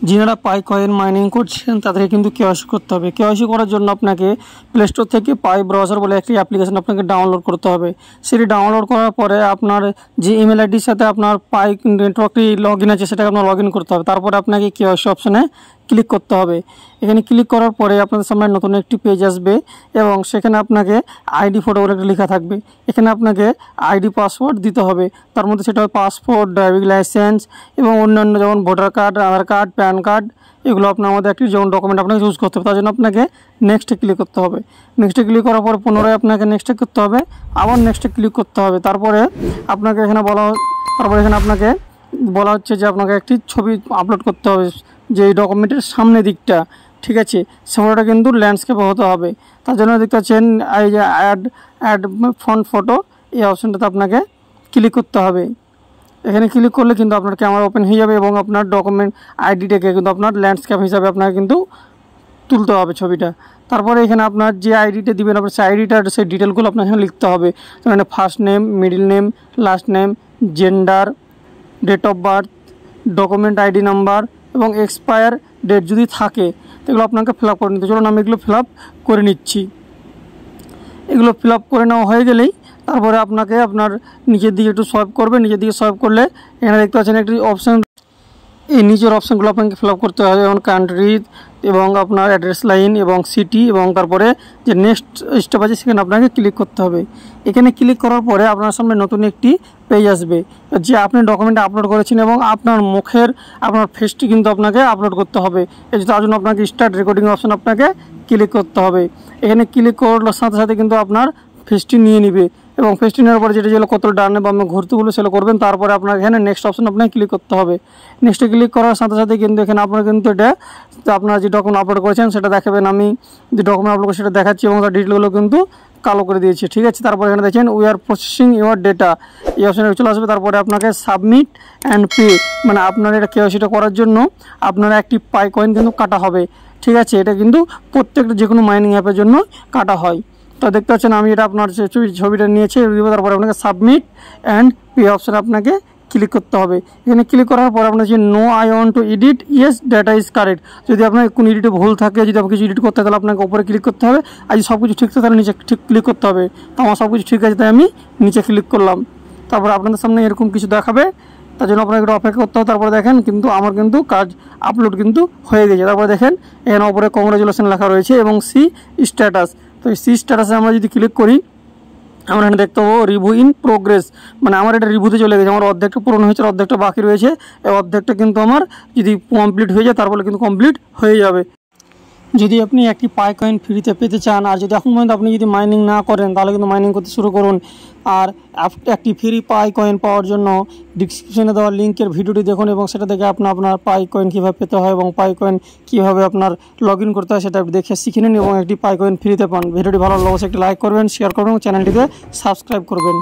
যিনারা পাই coin mining করছেন তাদেরকে কিন্তু কেওয়াইসি করতে হবে। কেওয়াইসি করার জন্য আপনাকে প্লে স্টোর থেকে পাই ব্রাউজার বলে একটি অ্যাপ্লিকেশন আপনাকে ডাউনলোড করতে হবে। সেটি ডাউনলোড করার পরে আপনার যে ইমেল আইডির সাথে আপনার পাই নেটওয়ার্কটি লগ ইন আছে সেটাকে আপনার লগ ইন করতে হবে। তারপরে আপনাকে কেওয়াইসি অপশানে ক্লিক করতে হবে। এখানে ক্লিক করার পরে আপনাদের সামনে নতুন একটি পেজ আসবে এবং সেখানে আপনাকে আইডি ফটো বলে একটা লেখা থাকবে। এখানে আপনাকে আইডি পাসওয়ার্ড দিতে হবে। তার মধ্যে সেটা পাসপোর্ট, ড্রাইভিং লাইসেন্স এবং অন্যান্য যেমন ভোটার কার্ড, আধার কার্ড, প্যান কার্ড, এগুলো আপনার মধ্যে একটি যেমন ডকুমেন্ট আপনাকে ইউজ করতে হবে। তার জন্য আপনাকে নেক্সটে ক্লিক করতে হবে। নেক্সটে ক্লিক করার পর পুনরায় আপনাকে নেক্সটে করতে হবে, আবার নেক্সটে ক্লিক করতে হবে। তারপরে আপনাকে এখানে বলা হচ্ছে যে আপনাকে একটি ছবি আপলোড করতে হবে যে এই ডকুমেন্টের সামনের দিকটা, ঠিক আছে, সেটা কিন্তু ল্যান্ডস্কেপে হতে হবে। তার জন্য দেখতে পাচ্ছেন এই যে অ্যাড ফ্রন্ট ফটো, এই অপশানটাতে আপনাকে ক্লিক করতে হবে। এখানে ক্লিক করলে কিন্তু আপনার ক্যামেরা ওপেন হয়ে যাবে এবং আপনার ডকুমেন্ট আইডিটাকে কিন্তু আপনার ল্যান্ডস্কেপ হিসাবে আপনাকে কিন্তু তুলতে হবে ছবিটা। তারপরে এখানে আপনার যে আইডিটা দিবেন আপনার সেই আইডিটার সেই ডিটেলগুলো আপনার এখানে লিখতে হবে। যেমন first name, middle name, last name, gender, date of birth, document ID number এবং এক্সপায়ার ডেট যদি থাকে এগুলো আপনাকে ফিল আপ করে নিতে। চলুন আমি এগুলো ফিল আপ করে নিচ্ছি। এগুলো ফিল আপ করে নেওয়া হয়ে গেলেই তারপরে আপনাকে আপনার নিচের দিকে একটু সোয়াইপ করবে। নিচের দিকে সোয়াইপ করলে এখানে দেখতে পাচ্ছেন একটি অপশান, এই নিচের অপশানগুলো আপনাকে ফিল আপ করতে হবে, যেমন কান্ট্রি এবং আপনার অ্যাড্রেস লাইন এবং সিটি এবং তারপরে যে নেক্সট স্টেপ আছে সেখানে আপনাকে ক্লিক করতে হবে। এখানে ক্লিক করার পরে আপনার সামনে নতুন একটি পেজ আসবে যে আপনি ডকুমেন্ট আপলোড করেছেন এবং আপনার মুখের আপনার ফেসটি কিন্তু আপনাকে আপলোড করতে হবে। তার জন্য আপনাকে স্টার্ট রেকর্ডিং অপশান আপনাকে ক্লিক করতে হবে। এখানে ক্লিক করার সাথে সাথে কিন্তু আপনার ফেসটি নিয়ে নিবে এবং ফেসটি নেওয়ার পরে যেটা কত ডানে বামে ঘুরতে বলে সেটা করবেন। তারপরে আপনার এখানে নেক্সট অপশন আপনাকে ক্লিক করতে হবে। নেক্সটে ক্লিক করার সাথে সাথে কিন্তু এখানে আপনার কিন্তু এটা আপনার যে ডকুমেন্ট আপলোড করেছেন সেটা দেখাবেন। আমি যে ডকুমেন্ট আপলোড সেটা দেখাচ্ছি এবং তার ডিটেলগুলো কিন্তু কালো করে দিয়েছি, ঠিক আছে। তারপরে এখানে দেখছেন we are processing your data, এই অপশানে চলে আসবে। তারপরে আপনাকে সাবমিট অ্যান্ড পে, মানে আপনার এটা কেওয়াইসিটা করার জন্য আপনার একটি পাই কয়েন কিন্তু কাটা হবে, ঠিক আছে। এটা কিন্তু প্রত্যেকটা যে কোনো মাইনিং অ্যাপের জন্য কাটা হয়। তো দেখতে পাচ্ছেন আমি এটা আপনার ছবিটা নিয়েছি, তারপরে আপনাকে সাবমিট অ্যান্ড পে অপশানে আপনাকে ক্লিক করতে হবে। এখানে ক্লিক করার পর আপনার যে no I want to edit, yes data is correct, যদি আপনার কোনো এডিটে ভুল থাকে, যদি আপনার কিছু এডিট করতে হয় তাহলে আপনাকে উপরে ক্লিক করতে হবে, আর যদি সব কিছু ঠিক থাকে তাহলে নিচে ঠিক ক্লিক করতে হবে। তো আমার সব কিছু ঠিক আছে তাই আমি নিচে ক্লিক করলাম। তারপর আপনাদের সামনে এরকম কিছু দেখাবে, তার জন্য আপনাকে একটু অপেক্ষা করতে হবে। তারপরে দেখেন কিন্তু আমার কিন্তু কাজ আপলোড কিন্তু হয়ে গেছে। তারপরে দেখেন এখানে উপরে কংগ্রাচুলেশন লেখা রয়েছে এবং সি স্ট্যাটাস। তো এই সি স্ট্যাটাসে আমরা যদি ক্লিক করি আমরা এখানে দেখতে পাবো রিভিউ ইন প্রোগ্রেস, মানে আমার এটা রিভিউতে চলে গেছে। আমার অর্ধেকটা পূরণ হয়েছে, অর্ধেকটা বাকি রয়েছে। এই অর্ধেকটা কিন্তু আমার যদি কমপ্লিট হয়ে যায় তারপরে কিন্তু কমপ্লিট হয়ে যাবে। যদি আপনি একটি পাই কয়েন ফ্রিতে পেতে চান আর যদি এখন পর্যন্ত আপনি যদি মাইনিং না করেন তাহলে কিন্তু মাইনিং করতে শুরু করুন। আর একটি ফ্রি পাই কয়েন পাওয়ার জন্য ডিসক্রিপশনে দেওয়া লিঙ্কের ভিডিওটি দেখুন এবং সেটা দেখে আপনার পাই কয়েন কীভাবে পেতে হয় এবং পাই কয়েন কীভাবে আপনার লগ ইন করতে হয় সেটা দেখে শিখে নিন এবং একটি পাই কয়েন ফ্রিতে পান। ভিডিওটি ভালো লাগলে অবশ্যই একটি লাইক করবেন, শেয়ার করবেন এবং চ্যানেলটিকে সাবস্ক্রাইব করবেন।